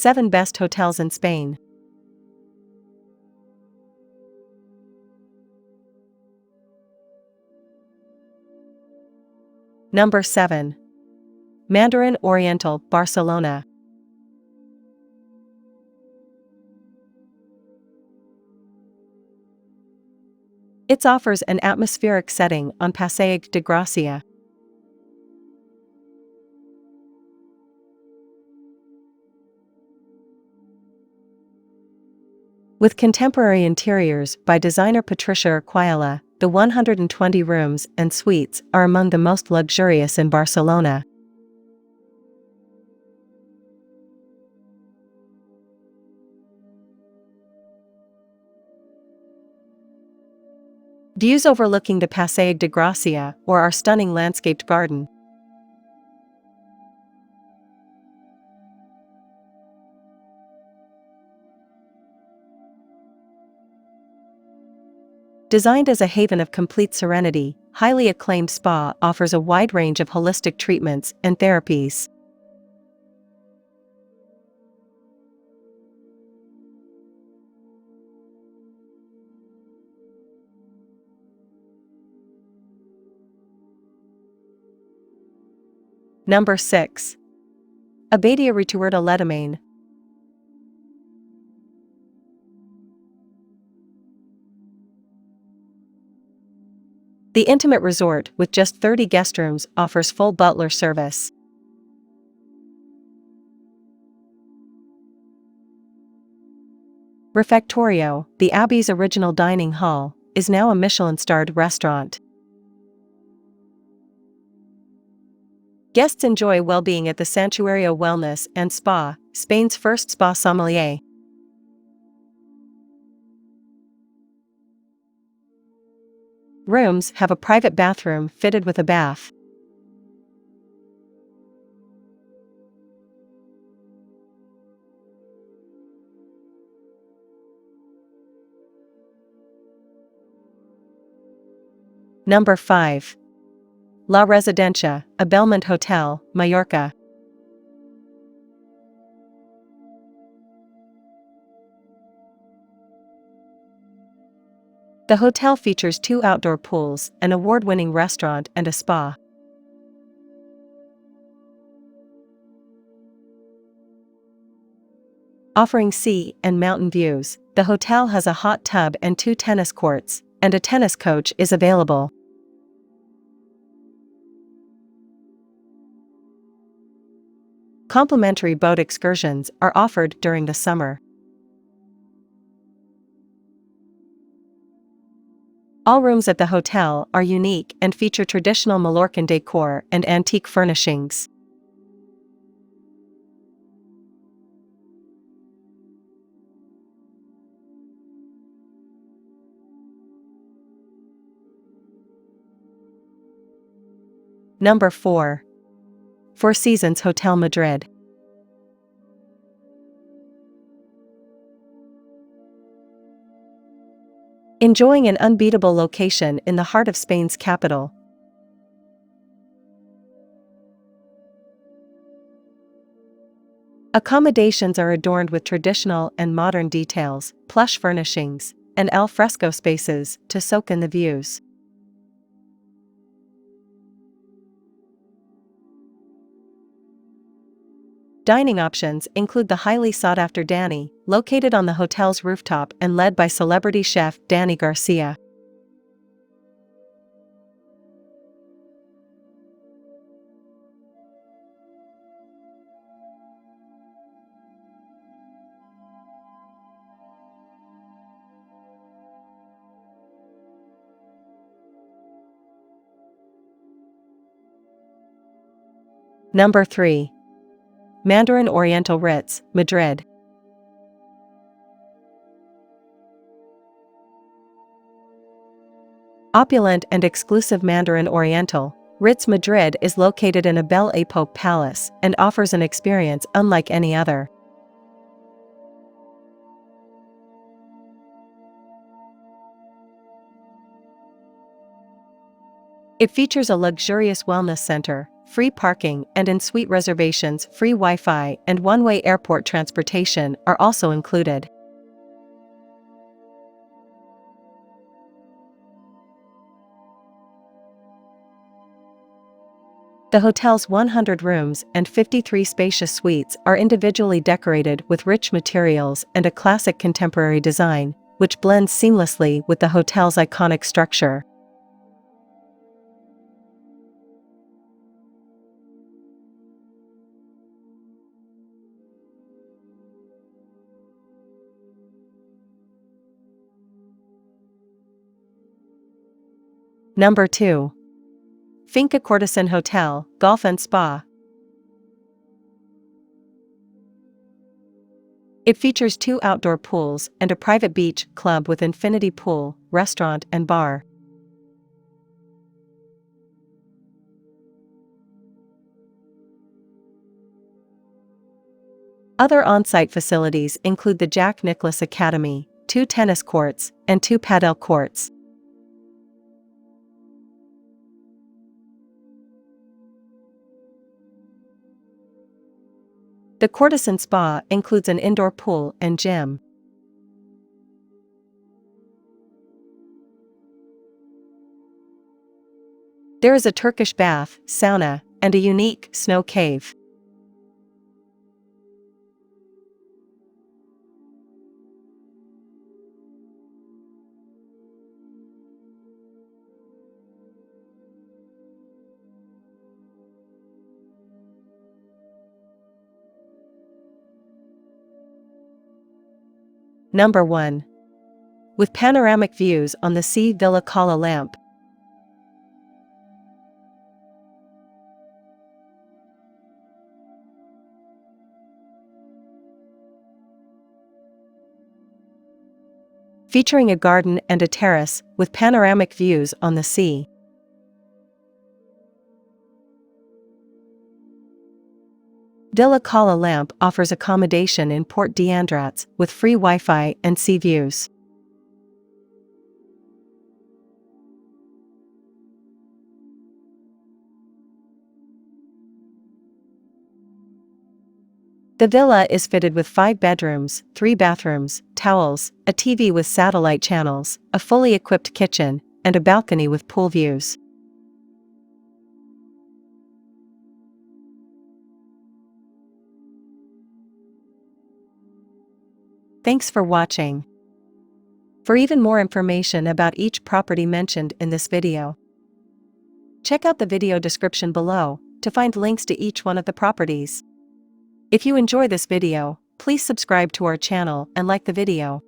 7 Best Hotels in Spain. Number 7. Mandarin Oriental, Barcelona. It offers an atmospheric setting on Passeig de Gracia. With contemporary interiors by designer Patricia Urquiola, the 120 rooms and suites are among the most luxurious in Barcelona. Views overlooking the Passeig de Gracia or our stunning landscaped garden. Designed as a haven of complete serenity, highly acclaimed spa offers a wide range of holistic treatments and therapies. Number 6. ABADIA RETUERTA LEDOMAINE. The intimate resort with just 30 guest rooms offers full butler service. Refectorio, the Abbey's original dining hall, is now a Michelin-starred restaurant. Guests enjoy well-being at the Santuario Wellness and Spa, Spain's first spa sommelier. Rooms have a private bathroom fitted with a bath. Number 5. La Residencia, a Belmond hotel, Mallorca. The hotel features 2 outdoor pools, an award-winning restaurant and a spa. Offering sea and mountain views, the hotel has a hot tub and 2 tennis courts, and a tennis coach is available. Complimentary boat excursions are offered during the summer. All rooms at the hotel are unique and feature traditional Mallorcan decor and antique furnishings. Number 4. Four Seasons Hotel Madrid. Enjoying an unbeatable location in the heart of Spain's capital. Accommodations are adorned with traditional and modern details, plush furnishings, and al fresco spaces to soak in the views. Dining options include the highly sought-after Dani, located on the hotel's rooftop and led by celebrity chef Dani Garcia. Number 3. Mandarin Oriental Ritz, Madrid. Opulent and exclusive Mandarin Oriental, Ritz Madrid is located in a Belle Époque palace and offers an experience unlike any other. It features a luxurious wellness center, free parking and in-suite reservations, free Wi-Fi and one-way airport transportation are also included. The hotel's 100 rooms and 53 spacious suites are individually decorated with rich materials and a classic contemporary design, which blends seamlessly with the hotel's iconic structure. Number 2. FINCA CORTESIN Hotel, Golf and Spa. It features 2 outdoor pools and a private beach club with infinity pool, restaurant and bar. Other on-site facilities include the Jack Nicklaus Academy, 2 tennis courts, and 2 padel courts. The CORTESIN Spa includes an indoor pool and gym. There is a Turkish bath, sauna, and a unique snow cave. Number 1. With panoramic views on the sea, Villa Cala Llamp. Featuring a garden and a terrace with panoramic views on the sea. Villa Cala Llamp offers accommodation in Port d'Andratx with free Wi-Fi and sea views. The villa is fitted with 5 bedrooms, 3 bathrooms, towels, a TV with satellite channels, a fully equipped kitchen, and a balcony with pool views. Thanks for watching. For even more information about each property mentioned in this video, check out the video description below to find links to each one of the properties. If you enjoy this video, please subscribe to our channel and like the video.